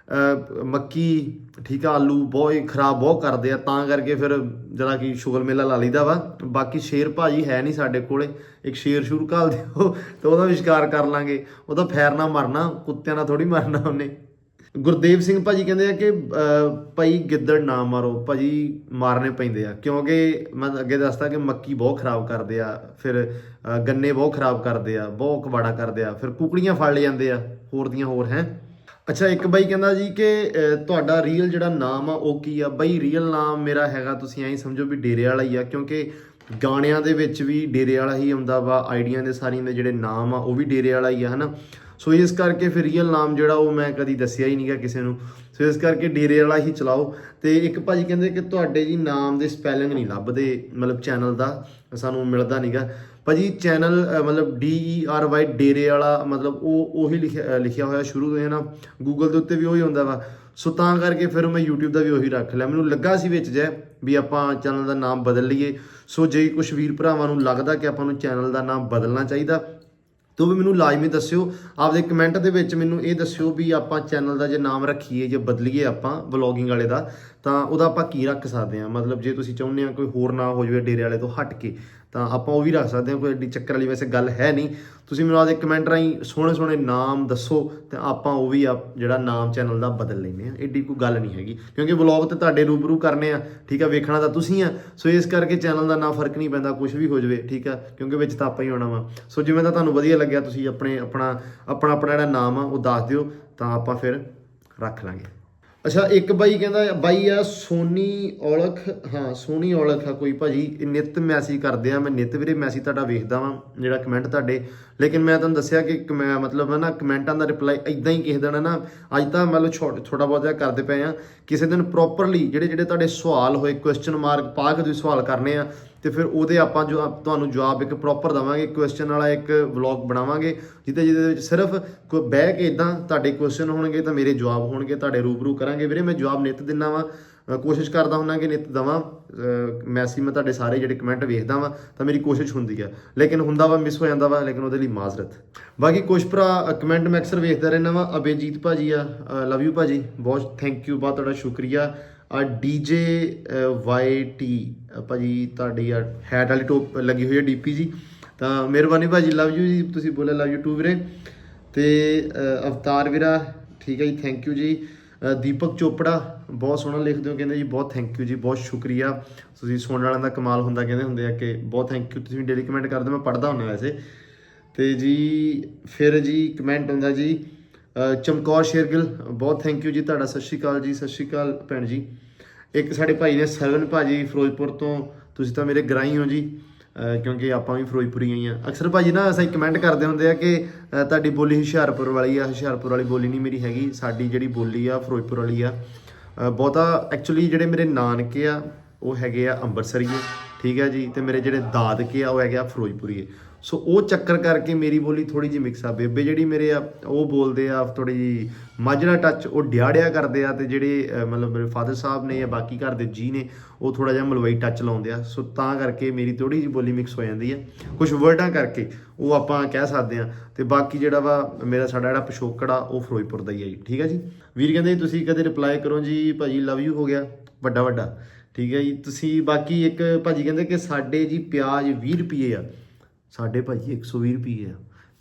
ਮੱਕੀ, ਠੀਕ ਆ, ਆਲੂ ਬਹੁਤ ਖਰਾਬ ਬਹੁਤ ਕਰਦੇ ਆ, ਤਾਂ ਕਰਕੇ ਫਿਰ ਜਿਹੜਾ ਕਿ ਸ਼ੁਗਰ ਮੇਲਾ ਲਾ ਲਈਦਾ ਵਾ। ਬਾਕੀ ਸ਼ੇਰ ਭਾਜੀ ਹੈ ਨਹੀਂ ਸਾਡੇ ਕੋਲੇ, ਇੱਕ ਸ਼ੇਰ ਸ਼ੁਰੂ ਘਾਲ ਦਿਓ ਤੇ ਉਹਦਾ ਵੀ ਸ਼ਿਕਾਰ ਕਰ ਲਾਂਗੇ। ਉਹਦਾ ਫੈਰ ਨਾਲ ਮਰਨਾ, ਕੁੱਤਿਆਂ ਨਾਲ ਥੋੜੀ ਮਰਨਾ ਉਹਨੇ। ਗੁਰਦੇਵ ਸਿੰਘ ਭਾਜੀ ਕਹਿੰਦੇ ਆ ਕਿ ਭਾਈ ਗਿੱਦੜ ਨਾ ਮਾਰੋ, ਭਾਜੀ ਮਾਰਨੇ ਪੈਂਦੇ ਆ, ਕਿਉਂਕਿ ਮੈਂ ਅੱਗੇ ਦੱਸਦਾ ਕਿ ਮੱਕੀ ਬਹੁਤ ਖਰਾਬ ਕਰਦੇ ਆ, ਫਿਰ ਗੰਨੇ ਬਹੁਤ ਖਰਾਬ ਕਰਦੇ ਆ, ਬਹੁਤ ਕਬਾੜਾ ਕਰਦੇ ਆ, ਫਿਰ ਕੁਕੜੀਆਂ ਫੜ ਲੈ ਜਾਂਦੇ ਆ ਹੋਰ ਦੀਆਂ ਹੋਰ। ਹੈ ਅੱਛਾ, ਇੱਕ ਬਾਈ ਕਹਿੰਦਾ ਜੀ ਕਿ ਤੁਹਾਡਾ ਰੀਅਲ ਜਿਹੜਾ ਨਾਮ ਆ ਉਹ ਕੀ ਆ। ਬਾਈ ਰੀਅਲ ਨਾਮ ਮੇਰਾ ਹੈਗਾ, ਤੁਸੀਂ ਐਂ ਸਮਝੋ ਵੀ ਡੇਰੇ ਵਾਲਾ ਹੀ ਆ, ਕਿਉਂਕਿ ਗਾਣਿਆਂ ਦੇ ਵਿੱਚ ਵੀ ਡੇਰੇ ਵਾਲਾ ਹੀ ਆਉਂਦਾ ਵਾ, ਆਈਡੀਆਂ ਦੇ ਸਾਰੀਆਂ ਦੇ ਜਿਹੜੇ ਨਾਮ ਆ ਉਹ ਵੀ ਡੇਰੇ ਵਾਲਾ ਹੀ ਆ, ਹੈ ਨਾ। ਸੋ ਇਸ ਕਰਕੇ ਫਿਰ ਰੀਅਲ ਨਾਮ ਜਿਹੜਾ ਉਹ ਮੈਂ ਕਦੀ ਦੱਸਿਆ ਹੀ ਨਹੀਂਗਾ ਕਿਸੇ ਨੂੰ, ਸੋ ਇਸ ਕਰਕੇ ਡੇਰੇ ਵਾਲਾ ਹੀ ਚਲਾਓ। ਤੇ ਇੱਕ ਭਾਜੀ ਕਹਿੰਦੇ ਕਿ ਤੁਹਾਡੇ ਜੀ ਨਾਮ ਦੇ ਸਪੈਲਿੰਗ ਨਹੀਂ ਲੱਭਦੇ, ਮਤਲਬ ਚੈਨਲ ਦਾ ਸਾਨੂੰ ਮਿਲਦਾ ਨਹੀਂਗਾ। ਭਾਜੀ ਚੈਨਲ ਮਤਲਬ DERY ਡੇਰੇ ਵਾਲਾ, ਮਤਲਬ ਉਹ ਉਹੀ ਲਿਖਿਆ ਹੋਇਆ ਸ਼ੁਰੂ ਤੋਂ, ਹੈ ਨਾ। ਗੂਗਲ ਦੇ ਉੱਤੇ ਵੀ ਉਹੀ ਹੁੰਦਾ ਵਾ, ਸੋ ਤਾਂ ਕਰਕੇ ਫਿਰ ਮੈਂ YouTube ਦਾ ਵੀ ਉਹੀ ਰੱਖ ਲਿਆ। ਮੈਨੂੰ ਲੱਗਾ ਸੀ ਵਿੱਚ ਜੇ ਵੀ ਆਪਾਂ ਚੈਨਲ ਦਾ ਨਾਮ ਬਦਲ ਲਈਏ। ਸੋ ਜੇ ਕੁਛ ਵੀਰ ਭਰਾਵਾਂ ਨੂੰ ਲੱਗਦਾ ਕਿ ਆਪਾਂ ਨੂੰ ਚੈਨਲ ਦਾ ਨਾਮ ਬਦਲਣਾ ਚਾਹੀਦਾ ਤਾਂ ਵੀ ਮੈਨੂੰ ਲਾਜ਼ਮੀ ਦੱਸਿਓ, ਆਪਦੇ ਕਮੈਂਟ ਦੇ ਵਿੱਚ ਮੈਨੂੰ ਇਹ ਦੱਸਿਓ ਵੀ ਆਪਾਂ ਚੈਨਲ ਦਾ ਜੇ ਨਾਮ ਰੱਖੀਏ ਜੇ ਬਦਲੀਏ ਆਪਾਂ ਵਲੌਗਿੰਗ ਵਾਲੇ ਦਾ, ਤਾਂ ਉਹਦਾ ਆਪਾਂ ਕੀ ਰੱਖ ਸਕਦੇ ਹਾਂ। ਮਤਲਬ ਜੇ ਤੁਸੀਂ ਚਾਹੁੰਦੇ ਆ ਕੋਈ ਹੋਰ ਨਾ ਹੋ ਜਾਵੇ ਡੇਰੇ ਵਾਲੇ ਤੋਂ ਹਟ ਕੇ, ਤਾਂ ਆਪਾਂ ਉਹ ਵੀ ਰੱਖ ਸਕਦੇ ਹਾਂ, ਕੋਈ ਐਡੀ ਚੱਕਰ ਵਾਲੀ ਵੈਸੇ ਗੱਲ ਹੈ ਨਹੀਂ। ਤੁਸੀਂ ਮੈਨੂੰ ਆਪਦੇ ਕਮੈਂਟ ਰਾਹੀਂ ਸੋਹਣੇ ਸੋਹਣੇ ਨਾਮ ਦੱਸੋ ਤੇ ਆਪਾਂ ਉਹ ਵੀ ਜਿਹੜਾ ਨਾਮ ਚੈਨਲ ਦਾ ਬਦਲ ਲੈਂਦੇ ਹਾਂ। ਐਡੀ ਕੋਈ ਗੱਲ ਨਹੀਂ ਹੈਗੀ, ਕਿਉਂਕਿ ਵਲੌਗ ਤੇ ਤੁਹਾਡੇ ਰੂਬਰੂ ਕਰਨੇ ਆ, ਠੀਕ ਆ, ਵੇਖਣਾ ਤਾਂ ਤੁਸੀਂ ਆ। ਸੋ ਇਸ ਕਰਕੇ ਚੈਨਲ ਦਾ ਨਾਂ ਫਰਕ ਨਹੀਂ ਪੈਂਦਾ, ਕੁਝ ਵੀ ਹੋ ਜਾਵੇ, ਠੀਕ ਆ, ਕਿਉਂਕਿ ਵਿੱਚ ਤਾਂ ਆਪਾਂ ਹੀ ਆਉਣਾ ਵਾ। ਸੋ ਜਿਵੇਂ ਤਾਂ ਤੁਹਾਨੂੰ ਵਧੀਆ ਲੱਗਿਆ, ਤੁਸੀਂ ਆਪਣਾ ਜਿਹੜਾ ਨਾਮ ਆ ਉਹ ਦੱਸ ਦਿਓ, ਤਾਂ ਆਪਾਂ ਫਿਰ ਰੱਖ ਲਾਂਗੇ। ਅੱਛਾ, ਇੱਕ ਬਾਈ ਕਹਿੰਦਾ, ਬਾਈ ਆ ਸੋਨੀ ਔਲਖ, ਹਾਂ ਸੋਨੀ ਔਲਖ ਆ ਕੋਈ ਭਾਜੀ, ਨਿੱਤ ਮੈਸੇਜ ਕਰਦੇ ਆ। ਮੈਂ ਨਿੱਤ ਵੀਰੇ ਮੈਸੇਜ ਤੁਹਾਡਾ ਵੇਖਦਾ ਵਾਂ, ਜਿਹੜਾ ਕਮੈਂਟ ਤੁਹਾਡੇ, ਲੇਕਿਨ ਮੈਂ ਤੁਹਾਨੂੰ ਦੱਸਿਆ ਕਿ ਮਤਲਬ ਨਾ ਕਮੈਂਟਾਂ ਦਾ ਰਿਪਲਾਈ ਇੱਦਾਂ ਹੀ ਕਿਸੇ ਦਿਨ ਨਾ, ਅੱਜ ਤਾਂ ਮਤਲਬ ਥੋੜ੍ਹਾ ਬਹੁਤ ਜਿਹਾ ਕਰਦੇ ਪਏ ਆ, ਕਿਸੇ ਦਿਨ ਪ੍ਰੋਪਰਲੀ ਜਿਹੜੇ ਤੁਹਾਡੇ ਸਵਾਲ ਹੋਏ, ਕੁਐਸਚਨ ਮਾਰਕ ਪਾ ਕੇ ਤੁਸੀਂ ਸਵਾਲ ਕਰਨੇ ਆ, ਤੇ ਫਿਰ ਉਹਦੇ ਆਪਾਂ ਤੁਹਾਨੂੰ ਜਵਾਬ ਇੱਕ ਪ੍ਰੋਪਰ ਦੇਵਾਂਗੇ। ਕੁਐਸਚਨ ਵਾਲਾ ਇੱਕ ਵਲੌਗ ਬਣਾਵਾਂਗੇ ਜਿਹਦੇ ਵਿੱਚ ਸਿਰਫ ਕੋਈ ਬਹਿ ਕੇ ਇੱਦਾਂ ਤੁਹਾਡੇ ਕੁਐਸਚਨ ਹੋਣਗੇ ਤਾਂ ਮੇਰੇ ਜਵਾਬ ਹੋਣਗੇ, ਤੁਹਾਡੇ ਰੂਬਰੂ ਕਰਾਂਗੇ। ਵੀਰੇ ਮੈਂ ਜਵਾਬ ਨਿੱਤ ਦਿੰਦਾ ਵਾਂ, ਕੋਸ਼ਿਸ਼ ਕਰਦਾ ਹੁੰਦਾ ਕਿ ਨਿੱਤ ਦੇਵਾਂ ਮੈਸੇਜ। ਮੈਂ ਤੁਹਾਡੇ ਸਾਰੇ ਜਿਹੜੇ ਕਮੈਂਟ ਵੇਖਦਾ ਵਾਂ, ਤਾਂ ਮੇਰੀ ਕੋਸ਼ਿਸ਼ ਹੁੰਦੀ ਆ, ਲੇਕਿਨ ਹੁੰਦਾ ਵਾ ਮਿਸ ਹੋ ਜਾਂਦਾ ਵਾ, ਲੇਕਿਨ ਉਹਦੇ ਲਈ ਮਾਜ਼ਰਤ। ਬਾਕੀ ਕੁਛ ਭਰਾ ਕਮੈਂਟ ਮੈਂ ਅਕਸਰ ਵੇਖਦਾ ਰਹਿੰਦਾ ਵਾਂ। ਅਬੇਜੀਤ ਭਾਜੀ ਆ, ਲਵ ਯੂ ਭਾਜੀ, ਬਹੁਤ ਥੈਂਕ ਯੂ, ਬਹੁਤ ਤੁਹਾਡਾ ਸ਼ੁਕਰੀਆ। DJ YT ਭਾਜੀ, ਤੁਹਾਡੀ ਆ ਹੈਟ ਵਾਲੀ ਟੋਪ ਲੱਗੀ ਹੋਈ ਹੈ DP ਜੀ, ਤਾਂ ਮਿਹਰਬਾਨੀ ਭਾਜੀ, ਲਵ ਯੂ ਜੀ। ਤੁਸੀਂ ਬੋਲਿਆ ਲਵ ਯੂ ਟੂ ਵੀਰੇ। ਤੇ ਅਵਤਾਰ ਵੀਰਾ, ਠੀਕ ਹੈ ਜੀ, ਥੈਂਕ ਯੂ ਜੀ। ਦੀਪਕ ਚੋਪੜਾ ਬਹੁਤ ਸੋਹਣਾ ਲਿਖਦੇ ਹੋ, ਕਹਿੰਦੇ ਜੀ ਬਹੁਤ ਥੈਂਕ ਯੂ ਜੀ, ਬਹੁਤ ਸ਼ੁਕਰੀਆ। ਤੁਸੀਂ ਸੁਣਨ ਵਾਲਿਆਂ ਦਾ ਕਮਾਲ ਹੁੰਦਾ, ਕਹਿੰਦੇ ਹੁੰਦੇ ਆ ਕਿ ਬਹੁਤ ਥੈਂਕ ਯੂ, ਤੁਸੀਂ ਡੇਲੀ ਕਮੈਂਟ ਕਰਦੇ, ਮੈਂ ਪੜ੍ਹਦਾ ਹੁੰਦਾ ਵੈਸੇ। ਤੇ ਜੀ ਫਿਰ ਜੀ ਕਮੈਂਟ ਹੁੰਦਾ ਜੀ ਚਮਕੌਰ ਸ਼ੇਰਗਿੱਲ, ਬਹੁਤ ਥੈਂਕ ਯੂ ਜੀ ਤੁਹਾਡਾ, ਸਤਿ ਸ਼੍ਰੀ ਅਕਾਲ ਜੀ, ਸਤਿ ਸ਼੍ਰੀ ਅਕਾਲ ਭੈਣ ਜੀ। ਇੱਕ ਸਾਡੇ ਭਾਈ ਨੇ ਸਰਵਨ ਭਾਜੀ ਫਿਰੋਜ਼ਪੁਰ ਤੋਂ, ਤੁਸੀਂ ਤਾਂ ਮੇਰੇ ਗਰਾਈ ਹੋ ਜੀ, ਕਿਉਂਕਿ ਆਪਾਂ ਵੀ ਫਿਰੋਜ਼ਪੁਰੀ ਹੀ ਆ। ਅਕਸਰ ਭਾਜੀ ਨਾ ਅਸੀਂ ਕਮੈਂਟ ਕਰਦੇ ਹੁੰਦੇ ਆ ਕਿ ਤੁਹਾਡੀ ਬੋਲੀ ਹੁਸ਼ਿਆਰਪੁਰ ਵਾਲੀ ਆ। ਹੁਸ਼ਿਆਰਪੁਰ ਵਾਲੀ ਬੋਲੀ ਨਹੀਂ ਮੇਰੀ ਹੈਗੀ, ਸਾਡੀ ਜਿਹੜੀ ਬੋਲੀ ਆ ਫਿਰੋਜ਼ਪੁਰ ਵਾਲੀ ਆ। ਬਹੁਤਾ ਐਕਚੁਅਲੀ ਜਿਹੜੇ ਮੇਰੇ ਨਾਨਕੇ ਆ ਉਹ ਹੈਗੇ ਆ ਅੰਮ੍ਰਿਤਸਰੀਏ, ਠੀਕ ਹੈ ਜੀ, ਤੇ ਮੇਰੇ ਜਿਹੜੇ ਦਾਦਕੇ ਆ ਉਹ ਹੈਗੇ ਆ ਫਿਰੋਜ਼ਪੁਰੀਏ। ਸੋ ਉਹ ਚੱਕਰ ਕਰਕੇ ਮੇਰੀ ਬੋਲੀ ਥੋੜੀ ਜਿਹੀ ਮਿਕਸ ਆ। ਬੇਬੇ ਜਿਹੜੀ ਮੇਰੇ ਆ ਉਹ ਬੋਲਦੇ ਆ ਥੋੜੀ ਜਿਹੀ ਮਾਝਾ ਟੱਚ, ਉਹ ਡਿਆੜਿਆ ਕਰਦੇ ਆ, ਤੇ ਜਿਹੜੇ ਮਤਲਬ ਮੇਰੇ ਫਾਦਰ ਸਾਹਿਬ ਨੇ ਜਾਂ ਬਾਕੀ ਘਰ ਦੇ ਜੀ ਨੇ ਉਹ ਥੋੜਾ ਜਿਹਾ ਮਲਵਈ ਟੱਚ ਲਾਉਂਦੇ ਆ। ਸੋ ਤਾਂ ਕਰਕੇ ਮੇਰੀ ਥੋੜੀ ਜਿਹੀ ਬੋਲੀ ਮਿਕਸ ਹੋ ਜਾਂਦੀ ਆ ਕੁਝ ਵਰਡਾਂ ਕਰਕੇ, ਉਹ ਆਪਾਂ ਕਹਿ ਸਕਦੇ ਆ। ਤੇ ਬਾਕੀ ਜਿਹੜਾ ਵਾ ਸਾਡਾ ਜਿਹੜਾ ਪਿਛੋਕੜ ਆ ਉਹ ਫਿਰੋਜ਼ਪੁਰ ਦਾ ਹੀ ਆ ਜੀ, ਠੀਕ ਹੈ ਜੀ। ਵੀਰ ਕਹਿੰਦੇ ਤੁਸੀਂ ਕਦੇ ਰਿਪਲਾਈ ਕਰੋ ਜੀ ਭਾਜੀ, ਲਵ ਯੂ ਹੋ ਗਿਆ ਵੱਡਾ, ਠੀਕ ਹੈ ਜੀ। ਤੁਸੀਂ ਬਾਕੀ ਇੱਕ ਭਾਜੀ ਕਹਿੰਦੇ ਕਿ ਸਾਡੇ ਜੀ ਪਿਆਜ਼ 20 ਰੁਪਏ ਆ, ਸਾਡੇ ਭਾਜੀ 120 ਰੁਪਏ ਆ,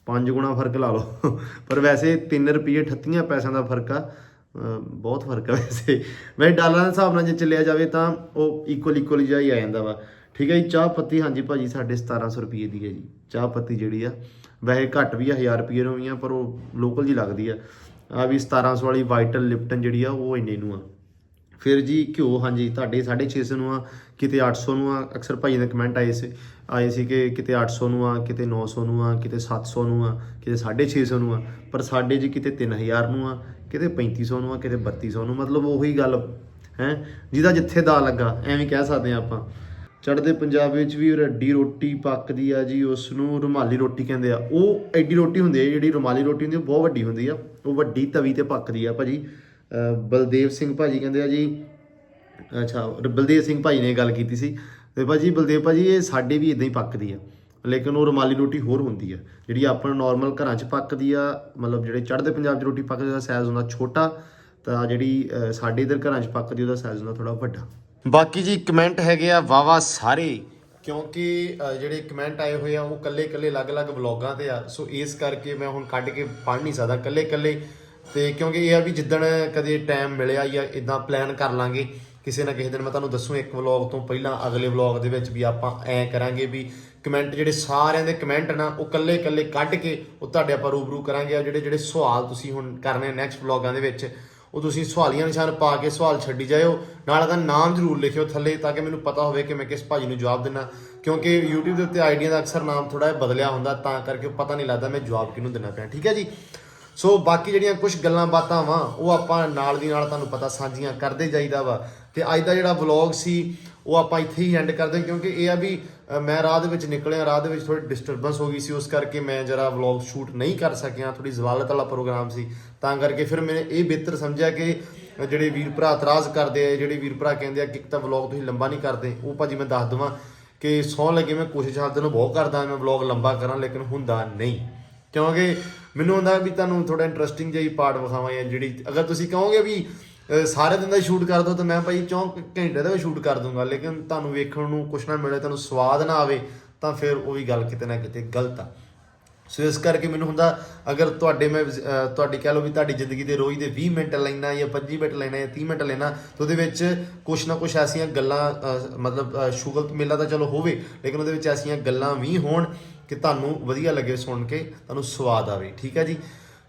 5 ਗੁਣਾ ਫਰਕ ਲਾ ਲਓ। ਪਰ ਵੈਸੇ 3 ਰੁਪਏ 38 ਪੈਸਿਆਂ ਦਾ ਫਰਕ ਆ, ਬਹੁਤ ਫਰਕ ਆ ਵੈਸੇ ਡਾਲਰਾਂ ਦੇ ਹਿਸਾਬ ਨਾਲ ਜੇ ਚੱਲਿਆ ਜਾਵੇ ਤਾਂ ਉਹ ਇਕੁਅਲ ਜਿਹਾ ਹੀ ਆ ਜਾਂਦਾ ਵਾ, ਠੀਕ ਹੈ ਜੀ। ਚਾਹ ਪੱਤੀ ਹਾਂਜੀ ਭਾਜੀ ਸਾਡੇ 1700 ਰੁਪਏ ਦੀ ਹੈ ਜੀ ਚਾਹ ਪੱਤੀ ਜਿਹੜੀ ਆ, ਵੈਸੇ ਘੱਟ ਵੀ ਆ 1000 ਰੁਪਏ ਨੂੰ ਵੀ ਆ, ਪਰ ਉਹ ਲੋਕਲ ਜੀ ਲੱਗਦੀ ਆ। ਆ ਵੀ 1700 ਵਾਲੀ ਵਾਈਟਲ ਲਿਪਟਨ ਜਿਹੜੀ ਆ ਉਹ ਇੰਨੇ ਨੂੰ ਆ। ਫਿਰ ਜੀ ਘਿਓ ਹਾਂਜੀ ਤੁਹਾਡੇ 650 ਨੂੰ ਆ, ਕਿਤੇ 800 ਨੂੰ ਆ। ਅਕਸਰ ਭਾਈ ਦੇ ਕਮੈਂਟ ਆਏ ਸੀ ਕਿ ਕਿਤੇ 800 ਨੂੰ ਆ, ਕਿਤੇ 900 ਨੂੰ ਆ, ਕਿਤੇ 700 ਨੂੰ ਆ, ਕਿਤੇ 650 ਨੂੰ ਆ। ਪਰ ਸਾਡੇ ਜੀ ਕਿਤੇ 3000 ਨੂੰ ਆ, ਕਿਤੇ 3500 ਨੂੰ ਆ, ਕਿਤੇ 3200 ਨੂੰ। ਮਤਲਬ ਉਹੀ ਗੱਲ ਹੈ, ਜਿਹਦਾ ਜਿੱਥੇ ਦਾ ਲੱਗਾ ਐਵੇਂ ਕਹਿ ਸਕਦੇ ਆ ਆਪਾਂ। ਚੜ੍ਹਦੇ ਪੰਜਾਬ ਵਿੱਚ ਵੀ ਵੱਡੀ ਰੋਟੀ ਪੱਕਦੀ ਆ ਜੀ, ਉਸ ਨੂੰ ਰੁਮਾਲੀ ਰੋਟੀ ਕਹਿੰਦੇ ਆ। ਉਹ ਐਡੀ ਰੋਟੀ ਹੁੰਦੀ ਹੈ ਜਿਹੜੀ ਰੁਮਾਲੀ ਰੋਟੀ ਹੁੰਦੀ, ਉਹ ਬਹੁਤ ਵੱਡੀ ਹੁੰਦੀ ਆ, ਉਹ ਵੱਡੀ ਤਵੀ ਤੇ ਪੱਕਦੀ ਆ ਭਾਜੀ। ਬਲਦੇਵ ਸਿੰਘ ਭਾਜੀ ਕਹਿੰਦੇ ਆ ਜੀ, ਅੱਛਾ ਬਲਦੇਵ ਸਿੰਘ ਭਾਜੀ ਨੇ ਗੱਲ ਕੀਤੀ ਸੀ, ਤੇ ਭਾਜੀ ਬਲਦੇਵ ਭਾਜੀ ਇਹ ਸਾਡੇ ਵੀ ਇਦਾਂ ਹੀ ਪੱਕਦੀ ਆ, ਲੇਕਿਨ ਉਹ ਰੁਮਾਲੀ ਰੋਟੀ ਹੋਰ ਹੁੰਦੀ ਆ ਜਿਹੜੀ ਆਪਾਂ ਨੋਰਮਲ ਘਰਾਂ 'ਚ ਪੱਕਦੀ ਆ। ਮਤਲਬ ਜਿਹੜੇ ਚੜ੍ਹਦੇ ਪੰਜਾਬ 'ਚ ਰੋਟੀ ਪੱਕਦੀ ਉਹਦਾ ਸਾਈਜ਼ ਹੁੰਦਾ ਛੋਟਾ, ਤਾਂ ਜਿਹੜੀ ਸਾਡੇ ਇੱਧਰ ਘਰਾਂ 'ਚ ਪੱਕਦੀ ਉਹਦਾ ਸਾਈਜ਼ ਹੁੰਦਾ ਥੋੜਾ ਵੱਡਾ। ਬਾਕੀ ਜੀ ਕਮੈਂਟ ਹੈਗੇ ਆ ਵਾਵਾ ਸਾਰੇ, ਕਿਉਂਕਿ ਜਿਹੜੇ ਕਮੈਂਟ ਆਏ ਹੋਏ ਆ ਉਹ ਕੱਲੇ ਅਲੱਗ-ਅਲੱਗ ਵਲੋਗਾਂ ਤੇ ਆ। ਸੋ ਇਸ ਕਰਕੇ ਮੈਂ ਹੁਣ ਕੱਢ ਕੇ ਪੜ੍ਹ ਨਹੀਂ ਸਕਦਾ ਕੱਲੇ, ਤੇ ਕਿਉਂਕਿ ਇਹ ਆ ਵੀ ਜਿੱਦਣ ਕਦੇ ਟਾਈਮ ਮਿਲਿਆ ਜਾਂ ਇਦਾਂ ਪਲਾਨ ਕਰ ਲਾਂਗੇ ਕਿਸੇ ਨਾ ਕਿਸੇ ਦਿਨ, ਮੈਂ ਤੁਹਾਨੂੰ ਦੱਸੂ ਇੱਕ ਵਲੋਗ ਤੋਂ ਪਹਿਲਾਂ ਅਗਲੇ ਵਲੋਗ ਦੇ ਵਿੱਚ ਵੀ ਆਪਾਂ ਐਂ ਕਰਾਂਗੇ ਵੀ ਕਮੈਂਟ ਜਿਹੜੇ ਸਾਰਿਆਂ ਦੇ ਕਮੈਂਟ ਨਾ ਉਹ ਕੱਲੇ ਕੱਢ ਕੇ ਉਹ ਤੁਹਾਡੇ ਆਪਾਂ ਰੂਬਰੂ ਕਰਾਂਗੇ। ਆ ਜਿਹੜੇ ਸਵਾਲ ਤੁਸੀਂ ਹੁਣ ਕਰਨੇ ਨੈਕਸਟ ਵਲੋਗਾਂ ਦੇ ਵਿੱਚ, ਉਹ ਤੁਸੀਂ ਸਵਾਲੀਆ ਨਿਸ਼ਾਨ ਪਾ ਕੇ ਸਵਾਲ ਛੱਡੀ ਜਾਇਓ, ਨਾਲ ਦਾ ਨਾਮ ਜ਼ਰੂਰ ਲਿਖਿਓ ਥੱਲੇ, ਤਾਂ ਕਿ ਮੈਨੂੰ ਪਤਾ ਹੋਵੇ ਕਿ ਮੈਂ ਕਿਸ ਭਾਜੀ ਨੂੰ ਜਵਾਬ ਦੇਣਾ। ਕਿਉਂਕਿ YouTube ਦੇ ਉੱਤੇ ਆਈਡੀਆ ਦਾ ਅਕਸਰ ਨਾਮ ਥੋੜਾ ਜਿਹਾ ਬਦਲਿਆ ਹੁੰਦਾ, ਤਾਂ ਕਰਕੇ ਪਤਾ ਨਹੀਂ ਲੱਗਦਾ ਮੈਂ ਜਵਾਬ ਕਿਹਨੂੰ ਦੇਣਾ ਪਿਆ, ਠੀਕ ਹੈ ਜੀ। ਸੋ ਬਾਕੀ ਜਿਹੜੀਆਂ ਕੁਝ ਗੱਲਾਂ ਬਾਤਾਂ ਵਾ ਉਹ ਆਪਾਂ ਨਾਲ ਦੀ ਨਾਲ ਤੁਹਾਨੂੰ ਪਤਾ ਸਾਂਝੀਆਂ ਕਰਦੇ ਜਾਈਦਾ ਵਾ। ਤੇ ਅੱਜ ਦਾ ਜਿਹੜਾ ਵਲੌਗ ਸੀ ਉਹ ਆਪਾਂ ਇੱਥੇ ਹੀ ਐਂਡ ਕਰਦੇ, ਕਿਉਂਕਿ ਇਹ ਆ ਵੀ ਮੈਂ ਰਾਹ ਦੇ ਵਿੱਚ ਨਿਕਲਿਆ, ਰਾਹ ਦੇ ਵਿੱਚ ਥੋੜੀ ਡਿਸਟਰਬੈਂਸ ਹੋ ਗਈ ਸੀ, ਉਸ ਕਰਕੇ ਮੈਂ ਜਰਾ ਵਲੌਗ ਸ਼ੂਟ ਨਹੀਂ ਕਰ ਸਕਿਆ, ਥੋੜੀ ਜ਼ਲਾਲਤ ਵਾਲਾ ਪ੍ਰੋਗਰਾਮ ਸੀ, ਤਾਂ ਕਰਕੇ ਫਿਰ ਮੈਂ ਇਹ ਬਿਹਤਰ ਸਮਝਿਆ ਕਿ ਜਿਹੜੇ ਵੀਰ ਭਰਾ ਇਤਰਾਜ਼ ਕਰਦੇ ਆ, ਜਿਹੜੇ ਵੀਰ ਭਰਾ ਕਹਿੰਦੇ ਆ ਕਿ ਇੱਕ ਤਾਂ ਵਲੌਗ ਤੁਸੀਂ ਲੰਬਾ ਨਹੀਂ ਕਰਦੇ, ਉਹ ਭਾਜੀ ਮੈਂ ਦੱਸ ਦੇਵਾਂ ਕਿ ਸੌਂ ਲੱਗੇ ਮੈਂ ਕੋਸ਼ਿਸ਼ ਹਰ ਦਿਨ ਬਹੁਤ ਕਰਦਾ ਮੈਂ ਵਲੌਗ ਲੰਬਾ ਕਰਾਂ, ਲੇਕਿਨ ਹੁੰਦਾ ਨਹੀਂ, ਕਿਉਂਕਿ ਮੈਨੂੰ ਹੁੰਦਾ ਵੀ ਤੁਹਾਨੂੰ ਥੋੜਾ ਇੰਟਰਸਟਿੰਗ ਜਿਹੀ ਪਾਰਟ ਵਿਖਾਵਾਂ। ਜਾਂ ਜਿਹੜੀ ਅਗਰ ਤੁਸੀਂ ਕਹੋਗੇ ਵੀ ਸਾਰੇ ਦਿਨ ਦਾ ਸ਼ੂਟ ਕਰ ਦੋ ਤਾਂ ਮੈਂ ਭਾਈ 4 ਘੰਟੇ ਦਾ ਵੀ ਸ਼ੂਟ ਕਰ ਦੂੰਗਾ, ਲੇਕਿਨ ਤੁਹਾਨੂੰ ਵੇਖਣ ਨੂੰ ਕੁਛ ਨਾ ਮਿਲੇ, ਤੁਹਾਨੂੰ ਸਵਾਦ ਨਾ ਆਵੇ, ਤਾਂ ਫਿਰ ਉਹ ਵੀ ਗੱਲ ਕਿਤੇ ਨਾ ਕਿਤੇ ਗਲਤ ਆ। ਸੋ ਇਸ ਕਰਕੇ ਮੈਨੂੰ ਹੁੰਦਾ ਅਗਰ ਤੁਹਾਡੀ ਕਹਿ ਲਓ ਵੀ ਤੁਹਾਡੀ ਜ਼ਿੰਦਗੀ ਦੇ ਰੋਜ਼ ਦੇ 20 ਮਿੰਟ ਲੈਣਾ ਜਾਂ 25 ਮਿੰਟ ਲੈਣਾ ਜਾਂ 30 ਮਿੰਟ ਲੈਣਾ, ਤਾਂ ਉਹਦੇ ਵਿੱਚ ਕੁਛ ਨਾ ਕੁਛ ਐਸੀਆਂ ਗੱਲਾਂ ਮਤਲਬ ਸ਼ੁਗਲ ਮੇਲਾ ਤਾਂ ਚਲੋ ਹੋਵੇ, ਲੇਕਿਨ ਉਹਦੇ ਵਿੱਚ ਐਸੀਆਂ ਗੱਲਾਂ ਵੀ ਹੋਣ ਕਿ ਤੁਹਾਨੂੰ ਵਧੀਆ ਲੱਗੇ ਸੁਣ ਕੇ, ਤੁਹਾਨੂੰ ਸਵਾਦ ਆਵੇ, ਠੀਕ ਹੈ ਜੀ।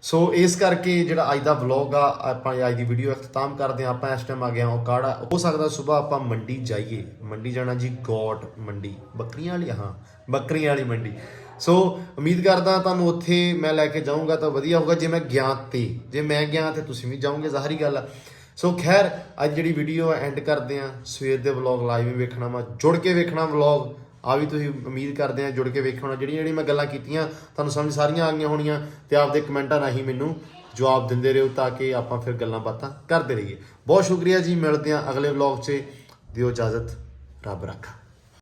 ਸੋ ਇਸ ਕਰਕੇ ਜਿਹੜਾ ਅੱਜ ਦਾ ਵਲੌਗ ਆ ਆਪਾਂ ਅੱਜ ਦੀ ਵੀਡੀਓ ਇਖਤਤਾਮ ਕਰਦੇ ਹਾਂ। ਆਪਾਂ ਇਸ ਟਾਈਮ ਆ ਗਏ ਹਾਂ ਕਾੜਾ, ਹੋ ਸਕਦਾ ਸਵੇਰ ਆਪਾਂ ਮੰਡੀ ਜਾਈਏ, ਮੰਡੀ ਜਾਣਾ ਜੀ ਗੋਟ ਮੰਡੀ, ਬੱਕਰੀਆਂ ਵਾਲੀ, ਹਾਂ ਬੱਕਰੀਆਂ ਵਾਲੀ ਮੰਡੀ। ਸੋ ਉਮੀਦ ਕਰਦਾ ਤੁਹਾਨੂੰ ਉੱਥੇ ਮੈਂ ਲੈ ਕੇ ਜਾਊਂਗਾ ਤਾਂ ਵਧੀਆ ਹੋਊਗਾ, ਜੇ ਮੈਂ ਗਿਆ ਤੇ ਤੁਸੀਂ ਵੀ ਜਾਓਗੇ, ਜ਼ਾਹਰੀ ਗੱਲ ਆ। ਸੋ ਖੈਰ ਅੱਜ ਜਿਹੜੀ ਵੀਡੀਓ ਐਂਡ ਕਰਦੇ ਹਾਂ, ਸਵੇਰ ਦੇ ਵਲੌਗ ਲਾਈਵ ਵੀ ਵੇਖਣਾ ਵਾ, ਜੁੜ ਕੇ ਵੇਖਣਾ ਵਲੌਗ ਆ ਵੀ ਤੁਸੀਂ ਉਮੀਦ ਕਰਦੇ ਆ ਜੁੜ ਕੇ ਵੇਖਣਾ। ਜਿਹੜੀ ਮੈਂ ਗੱਲਾਂ ਕੀਤੀਆਂ ਤੁਹਾਨੂੰ ਸਮਝ ਸਾਰੀਆਂ ਆ ਗਈਆਂ ਹੋਣੀਆਂ, ਤੇ ਆਪਦੇ ਕਮੈਂਟਾਂ ਰਾਹੀਂ ਮੈਨੂੰ ਜਵਾਬ ਦਿੰਦੇ ਰਹੋ, ਤਾਂ ਕਿ ਆਪਾਂ ਫਿਰ ਗੱਲਾਂ ਬਾਤਾਂ ਕਰਦੇ ਰਹੀਏ। ਬਹੁਤ ਸ਼ੁਕਰੀਆ ਜੀ, ਮਿਲਦੇ ਹਾਂ ਅਗਲੇ ਵਲੌਗ 'ਚ, ਦਿਓ ਇਜਾਜ਼ਤ, ਰੱਬ ਰਾਖਾ।